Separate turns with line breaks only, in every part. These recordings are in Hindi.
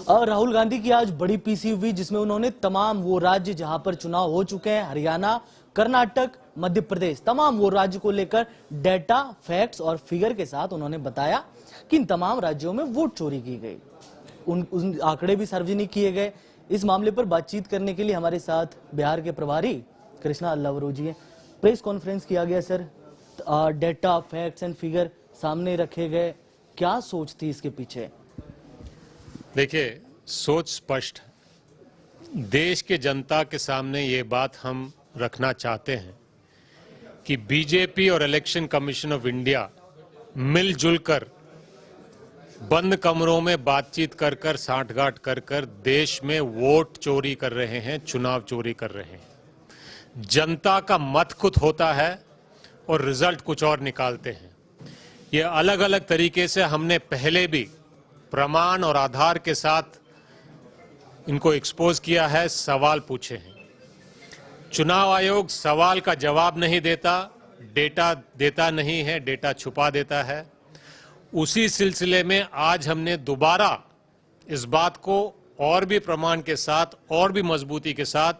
राहुल गांधी की आज बड़ी पीसी हुई जिसमें उन्होंने तमाम वो राज्य जहां पर चुनाव हो चुके हैं, हरियाणा, कर्नाटक, मध्य प्रदेश, तमाम वो राज्य को लेकर डेटा, फैक्ट्स और फिगर के साथ उन्होंने बताया कि इन तमाम राज्यों में वोट चोरी की गई। उन आंकड़े भी सार्वजनिक किए गए। इस मामले पर बातचीत करने के लिए हमारे साथ बिहार के प्रभारी कृष्णा अल्लावरू जी हैं। प्रेस कॉन्फ्रेंस किया गया sir, data, facts and figure सामने रखे गए, क्या सोच थी इसके पीछे?
देखिए, सोच स्पष्ट है। देश के जनता के सामने ये बात हम रखना चाहते हैं कि बीजेपी और इलेक्शन कमीशन ऑफ इंडिया मिलजुल कर बंद कमरों में बातचीत कर कर, सांठगांठ कर कर देश में वोट चोरी कर रहे हैं, चुनाव चोरी कर रहे हैं। जनता का मत खुद होता है और रिजल्ट कुछ और निकालते हैं। ये अलग अलग तरीके से हमने पहले भी प्रमाण और आधार के साथ इनको एक्सपोज किया है, सवाल पूछे हैं। चुनाव आयोग सवाल का जवाब नहीं देता, डेटा देता नहीं है, डेटा छुपा देता है। उसी सिलसिले में आज हमने दोबारा इस बात को और भी प्रमाण के साथ और भी मजबूती के साथ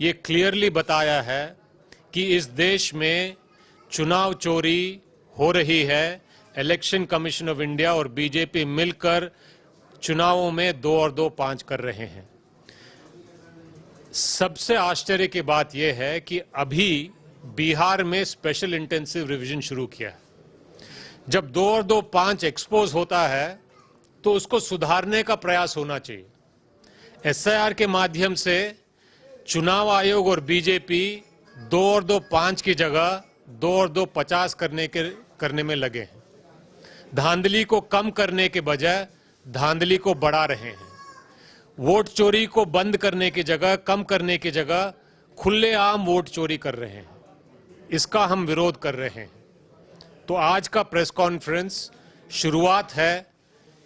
ये क्लियरली बताया है कि इस देश में चुनाव चोरी हो रही है। इलेक्शन कमीशन ऑफ इंडिया और बीजेपी मिलकर चुनावों में 2 और 2 5 कर रहे हैं। सबसे आश्चर्य की बात यह है कि अभी बिहार में स्पेशल इंटेंसिव रिवीजन शुरू किया है। जब 2 और 2 5 एक्सपोज होता है तो उसको सुधारने का प्रयास होना चाहिए। एसआईआर के माध्यम से चुनाव आयोग और बीजेपी 2 और 2 5 की जगह 2 और 2 50 करने में लगे हैं। धांधली को कम करने के बजाय धांधली को बढ़ा रहे हैं। वोट चोरी को बंद करने की जगह, कम करने की जगह खुलेआम वोट चोरी कर रहे हैं। इसका हम विरोध कर रहे हैं। तो आज का प्रेस कॉन्फ्रेंस शुरुआत है।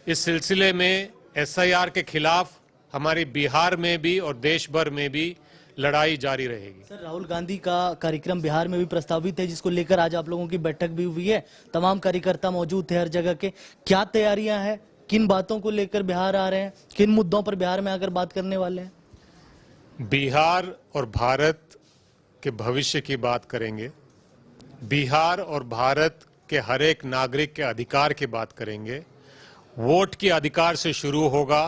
इस सिलसिले में एसआईआर के खिलाफ हमारी बिहार में भी और देश भर में भी लड़ाई जारी रहेगी।
सर, राहुल गांधी का कार्यक्रम बिहार में भी प्रस्तावित है, जिसको लेकर आज आप लोगों की बैठक भी हुई है। तमाम कार्यकर्ता मौजूद थे हर जगह के। क्या तैयारियां हैं? किन बातों को लेकर बिहार आ रहे हैं? किन मुद्दों पर बिहार में आकर बात करने वाले हैं?
बिहार और भारत के भविष्य की बात करेंगे। बिहार और भारत के हर एक नागरिक के अधिकार की बात करेंगे। वोट के अधिकार से शुरू होगा,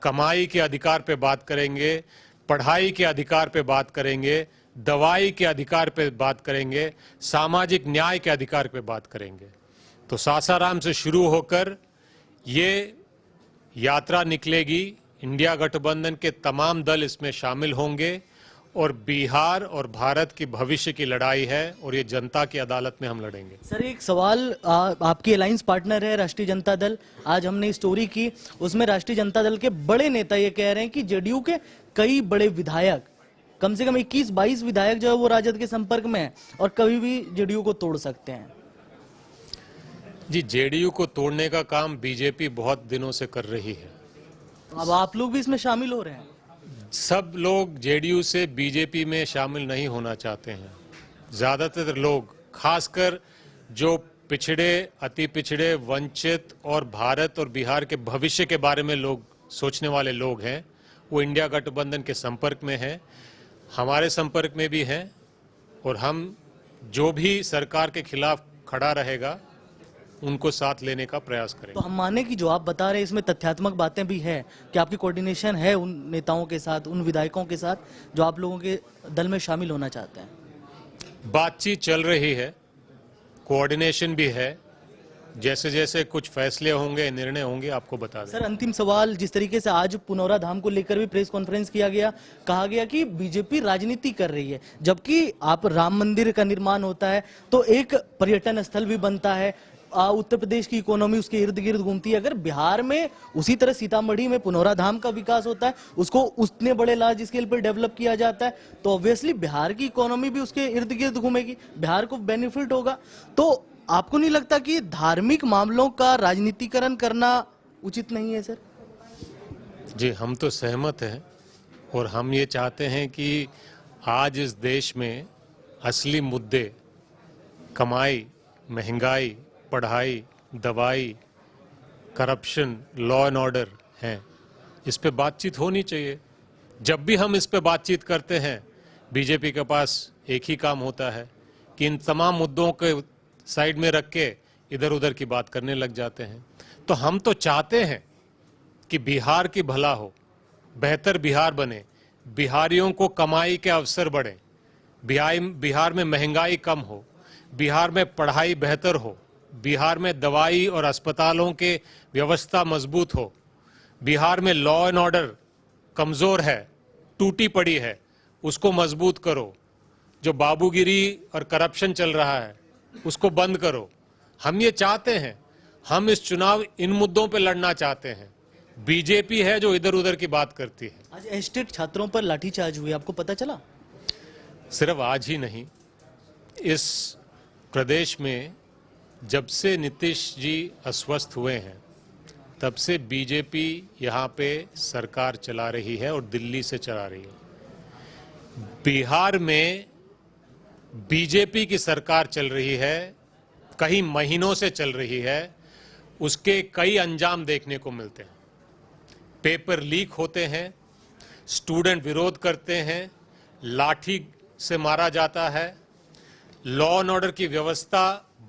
कमाई के अधिकार पे बात करेंगे, पढ़ाई के अधिकार पे बात करेंगे, दवाई के अधिकार पे बात करेंगे, सामाजिक न्याय के अधिकार पे बात करेंगे। तो सासाराम से शुरू होकर ये यात्रा निकलेगी। इंडिया गठबंधन के तमाम दल इसमें शामिल होंगे और बिहार और भारत की भविष्य की लड़ाई है और ये जनता की अदालत में हम लड़ेंगे।
सर, एक सवाल, आपकी अलायंस पार्टनर है राष्ट्रीय जनता दल। आज हमने स्टोरी की, उसमें राष्ट्रीय जनता दल के बड़े नेता ये कह रहे हैं कि जेडीयू के कई बड़े विधायक, कम से कम 21-22 विधायक जो है वो राजद के संपर्क में है और कभी भी जेडीयू को तोड़ सकते हैं।
जी, जेडीयू को तोड़ने का काम बीजेपी बहुत दिनों से कर रही है।
अब आप लोग भी इसमें शामिल हो रहे हैं।
सब लोग जेडीयू से बीजेपी में शामिल नहीं होना चाहते हैं। ज्यादातर लोग, खासकर जो पिछड़े, अति पिछड़े, वंचित और भारत और बिहार के भविष्य के बारे में लोग सोचने वाले लोग हैं, वो इंडिया गठबंधन के संपर्क में हैं, हमारे संपर्क में भी हैं और हम जो भी सरकार के खिलाफ खड़ा रहेगा उनको साथ लेने का प्रयास करेंगे।
तो हम माने कि जो आप बता रहे हैं इसमें तथ्यात्मक बातें भी है कि आपकी कोऑर्डिनेशन है उन नेताओं के साथ, उन विधायकों के साथ जो आप लोगों के दल में शामिल होना चाहते हैं?
बातचीत चल रही है, कोऑर्डिनेशन भी है। जैसे जैसे कुछ फैसले होंगे, निर्णय होंगे, आपको बता दें।
सर, अंतिम सवाल, जिस तरीके से आज पुनौरा धाम को लेकर भी प्रेस कॉन्फ्रेंस किया गया, कहा गया कि बीजेपी राजनीति कर रही है, जबकि आप राम मंदिर का निर्माण होता है तो एक पर्यटन स्थल भी बनता है, उत्तर प्रदेश की इकोनॉमी उसके इर्द गिर्द घूमती है। अगर बिहार में उसी तरह सीतामढ़ी में पुनौरा धाम का विकास होता है, उसको उतने बड़े लार्ज स्केल पर डेवलप किया जाता है, तो ऑब्वियसली बिहार की इकोनॉमी भी उसके इर्द गिर्द घूमेगी, बिहार को बेनिफिट होगा। तो आपको नहीं लगता कि धार्मिक मामलों का राजनीतिकरण करना उचित नहीं है? सर
जी, हम तो सहमत हैं और हम ये चाहते हैं कि आज इस देश में असली मुद्दे कमाई, महंगाई, पढ़ाई, दवाई, करप्शन, लॉ एंड ऑर्डर हैं। इस पे बातचीत होनी चाहिए। जब भी हम इस पे बातचीत करते हैं, बीजेपी के पास एक ही काम होता है कि इन तमाम मुद्दों के साइड में रख के इधर उधर की बात करने लग जाते हैं। तो हम तो चाहते हैं कि बिहार की भला हो, बेहतर बिहार बने, बिहारियों को कमाई के अवसर बढ़े, बिहार में महंगाई कम हो, बिहार में पढ़ाई बेहतर हो, बिहार में दवाई और अस्पतालों के व्यवस्था मजबूत हो, बिहार में लॉ एंड ऑर्डर कमजोर है, टूटी पड़ी है, उसको मजबूत करो, जो बाबूगिरी और करप्शन चल रहा है उसको बंद करो। हम ये चाहते हैं, हम इस चुनाव इन मुद्दों पे लड़ना चाहते हैं। बीजेपी है जो इधर उधर की बात करती है।
आज एस्टेट छात्रों पर लाठीचार्ज हुई, आपको पता चला?
सिर्फ आज ही नहीं, इस प्रदेश में जब से नीतीश जी अस्वस्थ हुए हैं तब से बीजेपी यहाँ पे सरकार चला रही है और दिल्ली से चला रही है। बिहार में बीजेपी की सरकार चल रही है, कई महीनों से चल रही है, उसके कई अंजाम देखने को मिलते हैं। पेपर लीक होते हैं, स्टूडेंट विरोध करते हैं, लाठी से मारा जाता है, लॉ एंड ऑर्डर की व्यवस्था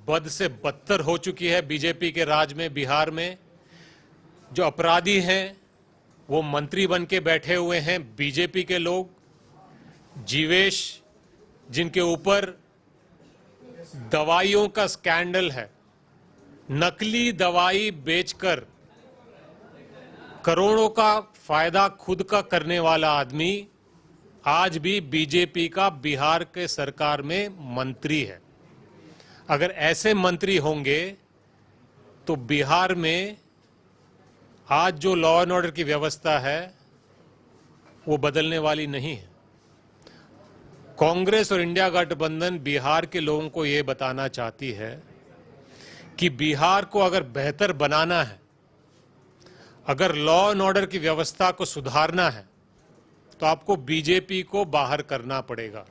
बद से बदतर हो चुकी है बीजेपी के राज में। बिहार में जो अपराधी हैं वो मंत्री बन के बैठे हुए हैं बीजेपी के लोग। जीवेश, जिनके ऊपर दवाइयों का स्कैंडल है, नकली दवाई बेचकर करोड़ों का फायदा खुद का करने वाला आदमी आज भी बीजेपी का बिहार के सरकार में मंत्री है। अगर ऐसे मंत्री होंगे तो बिहार में आज जो लॉ एंड ऑर्डर की व्यवस्था है वो बदलने वाली नहीं है। कांग्रेस और इंडिया गठबंधन बिहार के लोगों को ये बताना चाहती है कि बिहार को अगर बेहतर बनाना है, अगर लॉ एंड ऑर्डर की व्यवस्था को सुधारना है, तो आपको बीजेपी को बाहर करना पड़ेगा।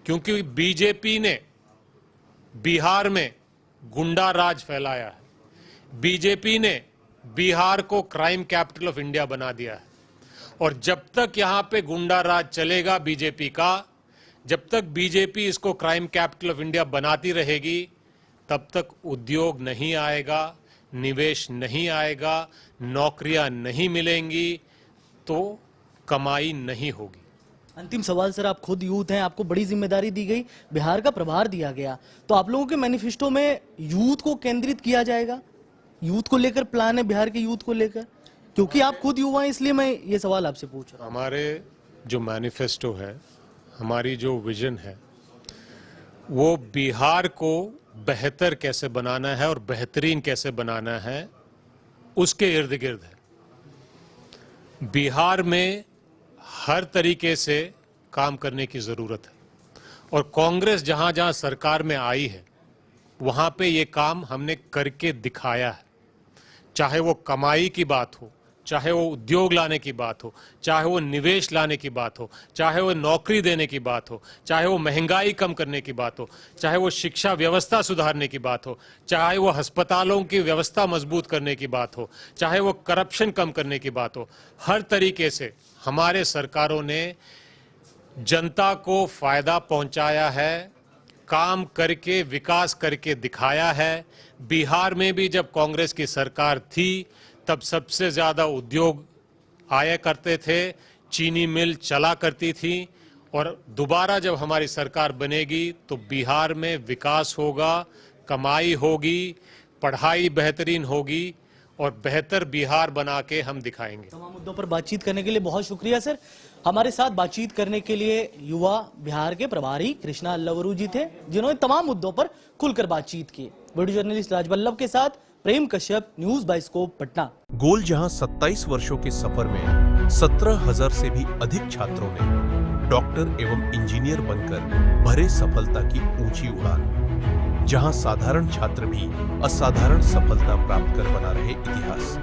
क्योंकि बीजेपी ने बिहार में गुंडा राज फैलाया है। बीजेपी ने बिहार को क्राइम कैपिटल ऑफ इंडिया बना दिया है। और जब तक यहां पे गुंडा राज चलेगा बीजेपी का, जब तक बीजेपी इसको क्राइम कैपिटल ऑफ इंडिया बनाती रहेगी, तब तक उद्योग नहीं आएगा, निवेश नहीं आएगा, नौकरियां नहीं मिलेंगी, तो कमाई नहीं होगी।
अंतिम सवाल सर, आप खुद यूथ हैं, आपको बड़ी जिम्मेदारी दी गई, बिहार का प्रभार दिया गया, तो आप लोगों के मैनिफेस्टो में यूथ को केंद्रित किया जाएगा? यूथ को लेकर प्लान है, बिहार के यूथ को लेकर? क्योंकि आप खुद युवा हैं, इसलिए मैं ये सवाल आपसे पूछ रहा हूं।
हमारे जो मैनिफेस्टो है, हमारी जो विजन है, वो बिहार को बेहतर कैसे बनाना है और बेहतरीन कैसे बनाना है, उसके इर्द गिर्द है। बिहार में हर तरीके से काम करने की जरूरत है और कांग्रेस जहां जहां सरकार में आई है वहां पे ये काम हमने करके दिखाया है। चाहे वो कमाई की बात हो, चाहे वो उद्योग लाने की बात हो, चाहे वो निवेश लाने की बात हो, चाहे वो नौकरी देने की बात हो, चाहे वो महंगाई कम करने की बात हो, चाहे वो शिक्षा व्यवस्था सुधारने की बात हो, चाहे वो अस्पतालों की व्यवस्था मजबूत करने की बात हो, चाहे वो करप्शन कम करने की बात हो, हर तरीके से हमारे सरकारों ने जनता को फायदा पहुंचाया है, काम करके विकास करके दिखाया है। बिहार में भी जब कांग्रेस की सरकार थी तब सबसे ज्यादा उद्योग आया करते थे, चीनी मिल चला करती थी, और दोबारा जब हमारी सरकार बनेगी तो बिहार में विकास होगा, कमाई होगी, पढ़ाई बेहतरीन होगी और बेहतर बिहार बना के हम दिखाएंगे।
तमाम मुद्दों पर बातचीत करने के लिए बहुत शुक्रिया सर। हमारे साथ बातचीत करने के लिए युवा बिहार के प्रभारी कृष्णा अल्लावरू जी थे, जिन्होंने तमाम मुद्दों पर खुलकर बातचीत की। वीडियो जर्नलिस्ट राजवल्लभ के साथ प्रेम कश्यप, न्यूज बाइस्कोप, पटना।
गोल जहां 27 वर्षों के सफर में 17,000 से भी अधिक छात्रों ने डॉक्टर एवं इंजीनियर बनकर भरे सफलता की ऊंची उड़ान, जहां साधारण छात्र भी असाधारण सफलता प्राप्त कर बना रहे इतिहास।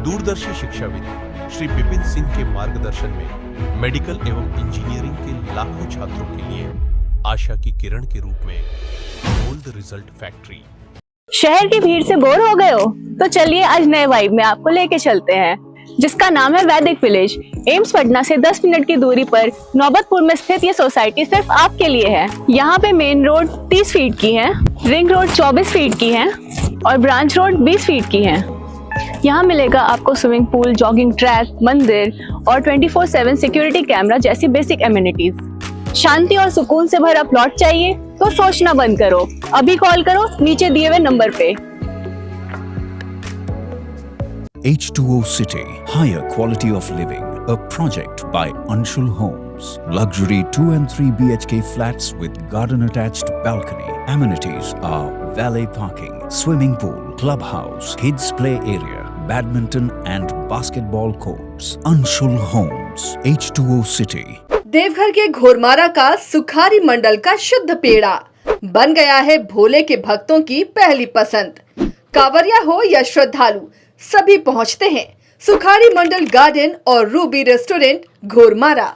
दूरदर्शी शिक्षाविद श्री विपिन सिंह के मार्गदर्शन में मेडिकल एवं इंजीनियरिंग के लाखों छात्रों के लिए आशा की किरण के रूप में गोल्ड रिजल्ट फैक्ट्री।
शहर की भीड़ से बोर हो गए हो? तो चलिए आज नए वाइब में आपको लेके चलते हैं। जिसका नाम है वैदिक विलेज। एम्स पटना से 10 मिनट की दूरी पर नौबतपुर में स्थित ये सोसाइटी सिर्फ आपके लिए है। यहाँ पे मेन रोड 30 फीट की है, रिंग रोड 24 फीट की है और ब्रांच रोड 20 फीट की है। यहाँ मिलेगा आपको स्विमिंग पूल, जॉगिंग ट्रैक, मंदिर और 24/7 सिक्योरिटी कैमरा जैसी बेसिक एमिनिटीज। शांति और सुकून से भरा प्लॉट चाहिए तो सोचना बंद करो, अभी कॉल करो नीचे दिए हुए नंबर पे।
H2O City, higher quality of living, a project by Anshul Homes. Luxury 2 and 3 BHK flats with garden attached balcony. Amenities are valet parking, swimming pool, clubhouse, kids play area, badminton and basketball courts. Anshul Homes, H2O City.
Deoghar के घोरमारा का सुखारी मंडल का शुद्ध पेड़ा बन गया है भोले के भक्तों की पहली पसंद। कांवरिया हो या श्रद्धालु, सभी पहुंचते हैं सुखारी मंडल गार्डन और रूबी रेस्टोरेंट घोरमारा।